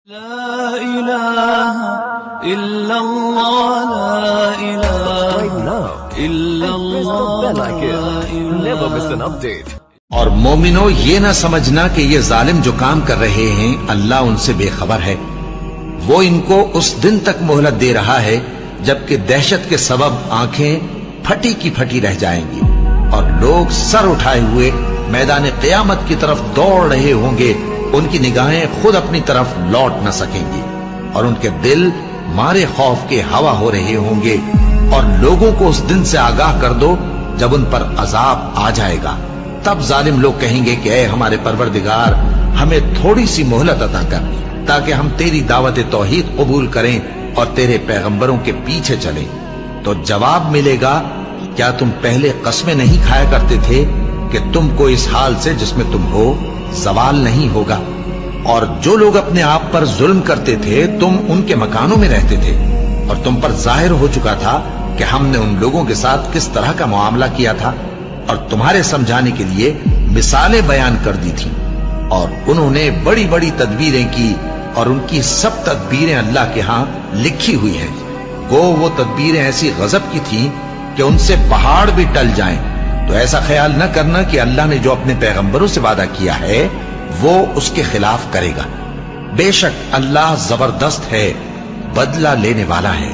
لا إله إلا الله لا إله Right now, إلا and press the bell icon. Never miss an update. اور مومنو یہ نہ سمجھنا کہ یہ ظالم جو کام کر رہے ہیں اللہ ان سے بے خبر ہے. وہ ان کو اس دن تک مہلت دے رہا ہے جبکہ دہشت کے سبب آنکھیں پھٹی کی پھٹی رہ جائیں گی اور لوگ سر اٹھائے ہوئے میدان قیامت کی طرف دوڑ رہے ہوں گے. ان کی نگاہیں خود اپنی طرف لوٹ نہ سکیں گی اور ان کے دل مارے خوف کے ہوا ہو رہے ہوں گے. اور لوگوں کو اس دن سے آگاہ کر دو جب ان پر عذاب آ جائے گا. تب ظالم لوگ کہیں گے کہ اے ہمارے پروردگار ہمیں تھوڑی سی مہلت عطا کر تاکہ ہم تیری دعوت توحید قبول کریں اور تیرے پیغمبروں کے پیچھے چلیں. تو جواب ملے گا کیا تم پہلے قسمیں نہیں کھایا کرتے تھے کہ تم کو اس حال سے جس میں تم ہو زوال نہیں ہوگا. اور جو لوگ اپنے آپ پر ظلم کرتے تھے تم ان کے مکانوں میں رہتے تھے اور تم پر ظاہر ہو چکا تھا کہ ہم نے ان لوگوں کے ساتھ کس طرح کا معاملہ کیا تھا اور تمہارے سمجھانے کے لیے مثالیں بیان کر دی تھیں. اور انہوں نے بڑی بڑی تدبیریں کی اور ان کی سب تدبیریں اللہ کے ہاں لکھی ہوئی ہیں. وہ تدبیریں ایسی غضب کی تھیں کہ ان سے پہاڑ بھی ٹل جائیں. تو ایسا خیال نہ کرنا کہ اللہ نے جو اپنے پیغمبروں سے وعدہ کیا ہے وہ اس کے خلاف کرے گا. بے شک اللہ زبردست ہے، بدلہ لینے والا ہے.